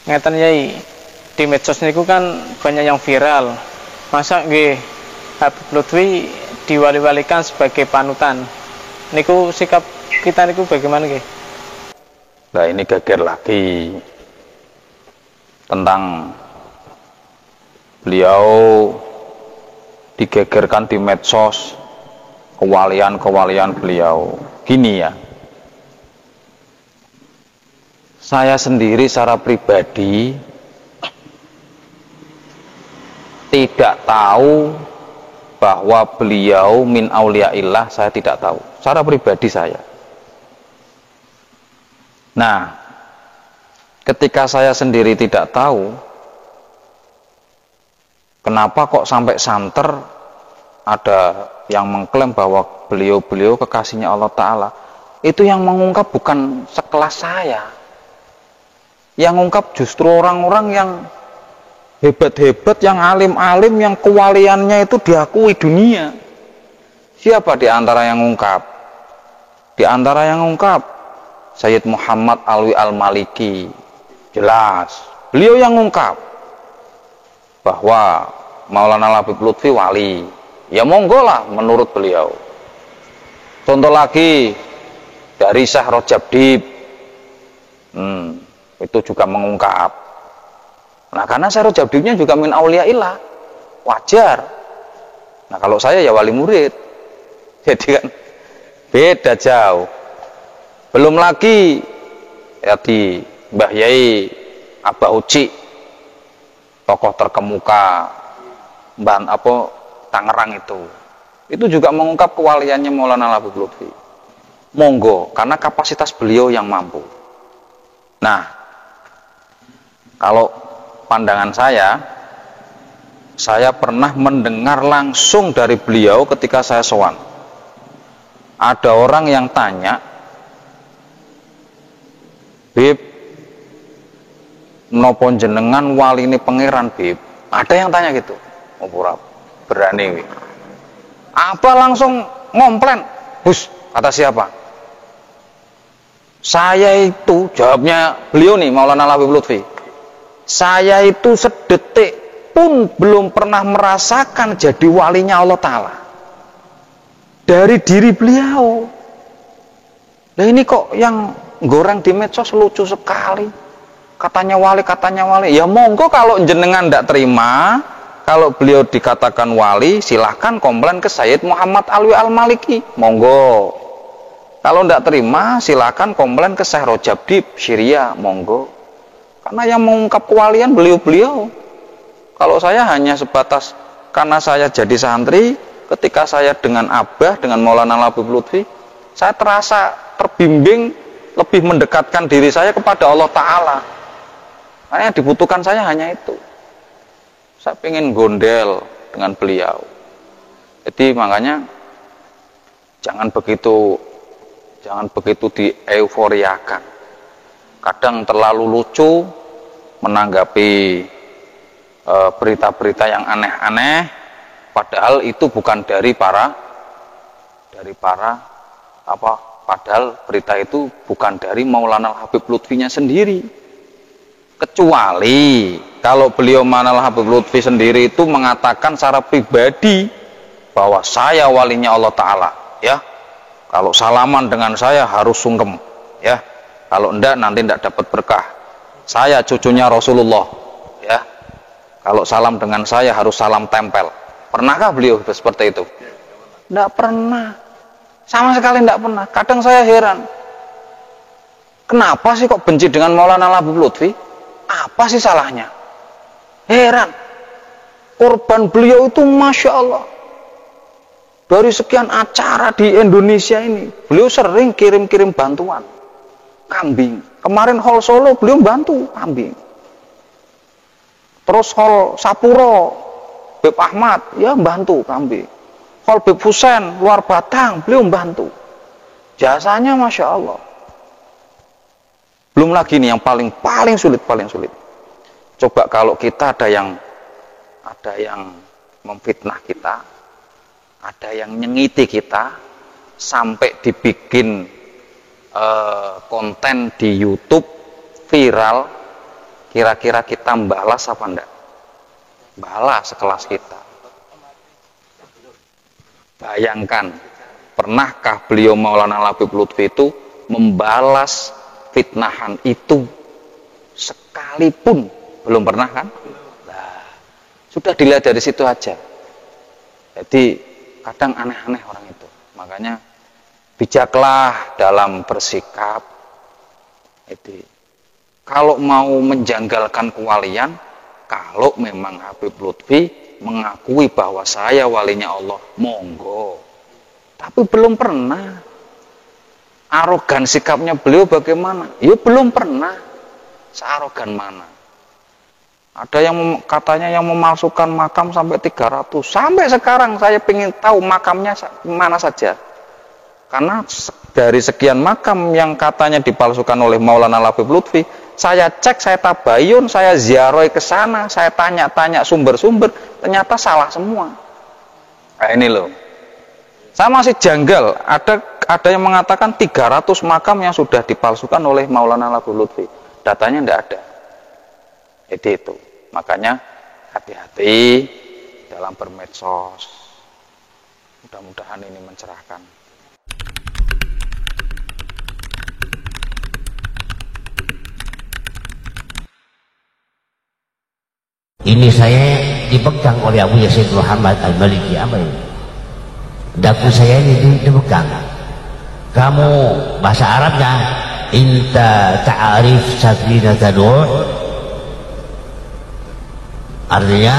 Ngeten Yai, di medsos niku kan banyak yang viral. Masa nggih Habib Lutfi diwali-walikan sebagai panutan. Niku sikap kita niku bagaimana nggih? Nah, ini geger lagi tentang beliau digegerkan di medsos, kewalian-kewalian beliau. Gini ya, saya sendiri secara pribadi tidak tahu bahwa beliau min auliaillah, saya tidak tahu secara pribadi saya. Nah, ketika saya sendiri tidak tahu, kenapa kok sampai santer ada yang mengklaim bahwa beliau kekasihnya Allah Ta'ala? Itu yang mengungkap bukan sekelas saya. Yang mengungkap justru orang-orang yang hebat-hebat, yang alim-alim, yang kewaliannya itu diakui dunia. Siapa di antara yang mengungkap? Di antara yang mengungkap Sayyid Muhammad Alwi Al-Maliki. Jelas, beliau yang mengungkap bahwa Maulana Habib Lutfi wali. Ya monggo lah menurut beliau. Contoh lagi dari Syekh Rajab Dib, itu juga mengungkap. Nah, karena Syekh Rajab Dibnya juga min auliaillah, wajar. Nah, kalau saya ya wali murid, jadi kan beda jauh. Belum lagi ya di Mbah Yai Abah Uci, tokoh terkemuka Tangerang itu juga mengungkap kewaliannya Maulana Habib Lutfi. Monggo, karena kapasitas beliau yang mampu. Nah, kalau pandangan saya pernah mendengar langsung dari beliau ketika saya sowan. Ada orang yang tanya, Bib, nopo jenengan wali ini pangeran Bib? Ada yang tanya gitu. Oh, pura berani. Apa langsung ngomplain? Bus, kata siapa? Saya itu, jawabnya beliau nih, Maulana Habib Lutfi. Saya itu sedetik pun belum pernah merasakan jadi walinya Allah Ta'ala. Dari diri beliau. Nah, ini kok yang goreng di medsos lucu sekali. Katanya wali. Ya monggo, kalau jenengan tidak terima, kalau beliau dikatakan wali, silahkan komplain ke Sayyid Muhammad Alwi Al-Maliki. Monggo. Kalau tidak terima, silahkan komplain ke Syekh Rajab Dib, Syria. Monggo. Karena yang mengungkap kewalian beliau-beliau. Kalau saya hanya sebatas karena saya jadi santri, ketika saya dengan Abah, dengan Maulana Habib Lutfi, saya terasa terbimbing, lebih mendekatkan diri saya kepada Allah Ta'ala. Karena yang dibutuhkan saya hanya itu. Saya pengen gondel dengan beliau. Jadi makanya jangan begitu dieuforiakan. Kadang terlalu lucu menanggapi berita-berita yang aneh-aneh, padahal itu bukan padahal berita itu bukan dari Maulana Habib Lutfinya sendiri. Kecuali kalau beliau Maulana Habib Lutfi sendiri itu mengatakan secara pribadi bahwa saya walinya Allah Ta'ala, ya. Kalau salaman dengan saya harus sungkem, ya. Kalau enggak nanti enggak dapat berkah. Saya cucunya Rasulullah, ya. Kalau salam dengan saya harus salam tempel. Pernahkah beliau seperti itu? Enggak pernah. Sama sekali enggak pernah. Kadang saya heran. Kenapa sih kok benci dengan Maulana Habib Lutfi? Apa sih salahnya? Heran. Korban beliau itu Masya Allah. Dari sekian acara di Indonesia ini, beliau sering kirim-kirim bantuan. Kambing. Kemarin Hall Solo beliau bantu kambing. Terus Hall Sapuro, Beb Ahmad, ya bantu kambing. Hall Beb Husen, luar Batang, beliau bantu. Jasanya Masya Allah. Belum lagi nih yang paling sulit. Coba kalau kita ada yang memfitnah kita, ada yang nyengiti kita, sampai dibikin konten di YouTube viral, kira-kira kita balas apa enggak? Balas sekelas kita. Bayangkan, pernahkah beliau Maulana Habib Lutfi itu membalas fitnahan itu sekalipun? Belum pernah kan? Nah, sudah dilihat dari situ aja. Jadi kadang aneh-aneh orang itu. Makanya bijaklah dalam bersikap. Jadi kalau mau menjanggalkan kewalian, kalau memang Habib Lutfi mengakui bahwa saya walinya Allah, monggo. Tapi belum pernah. Arogan sikapnya beliau bagaimana? Ya belum pernah. Searogan mana? Ada yang katanya yang memalsukan makam sampai 300. Sampai sekarang saya ingin tahu makamnya mana saja. Karena dari sekian makam yang katanya dipalsukan oleh Maulana Habib Lutfi, saya cek, saya tabayun, saya ziarah ke sana, saya tanya-tanya sumber-sumber, ternyata salah semua. Nah ini loh. Saya masih janggal, ada yang mengatakan 300 makam yang sudah dipalsukan oleh Maulana Habib Lutfi. Datanya tidak ada. Jadi itu. Makanya hati-hati dalam bermedsos. Mudah-mudahan ini mencerahkan. Ini saya dipegang oleh Abu Yazid Muhammad Al-Maliki. Apa ini? Dagu saya ini dipegang. Kamu bahasa Arabnya inta ta'arif safinata Nuh, artinya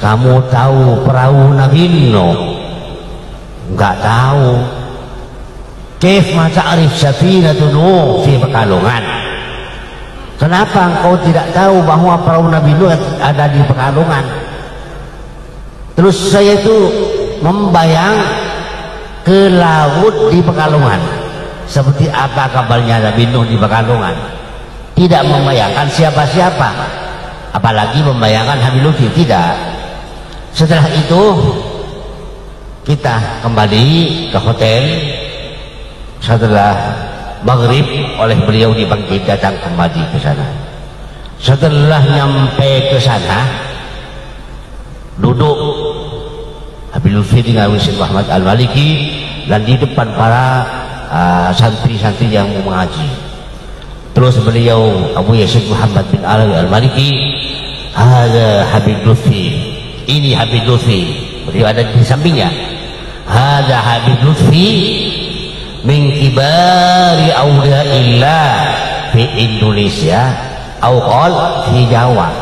kamu tahu perahu Nabi Nuh? Enggak tahu. Kaif ma ta'arif safinata Nuh fi Pekalongan? Kenapa engkau tidak tahu bahwa perahu Nabi Nuh ada di Pekalongan? Terus saya itu membayang ke laut di Pekalongan. Seperti apa kabarnya Nabi Nuh di Pekalongan? Tidak membayangkan siapa-siapa, apalagi membayangkan Habib Lutfi, tidak. Setelah itu kita kembali ke hotel. Setelah maghrib oleh beliau dipanggil datang kembali ke sana. Setelah nyampe ke sana, duduk Habib Lutfi dengan Syekh Muhammad Al-Maliki dan di depan para santri-santri yang mau mengaji. Terus beliau Abu Yazid Muhammad bin Alawi Al-Maliki, ada Habib Lutfi, ini Habib Lutfi, beliau ada di sampingnya. Ada Habib Lutfi min kibari awliyaillah fi Indonesia atau fi Jawa.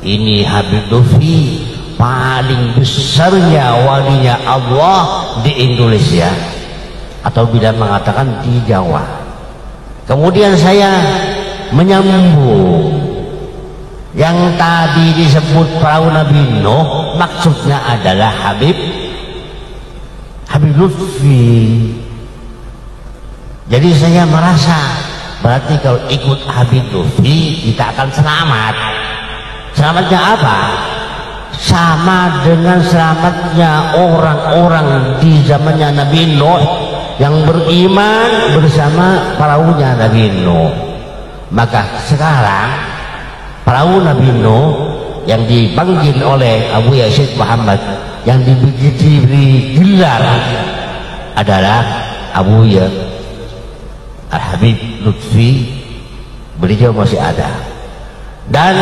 Ini Habib Lutfi paling besarnya walinya Allah di Indonesia, atau bila mengatakan di Jawa. Kemudian saya menyambung yang tadi disebut perahu Nabi Nuh, maksudnya adalah Habib Lutfi. Jadi saya merasa berarti kalau ikut Habib Lutfi kita akan selamat. Selamatnya apa? Sama dengan selamatnya orang-orang di zamannya Nabi Nuh yang beriman bersama perahunya Nabi Nuh. Maka sekarang perahu Nabi Nuh yang dipanggil oleh Abu Yazid Muhammad, yang diberi gelar adalah Abu Al-Habib Lutfi, beliau masih ada. Dan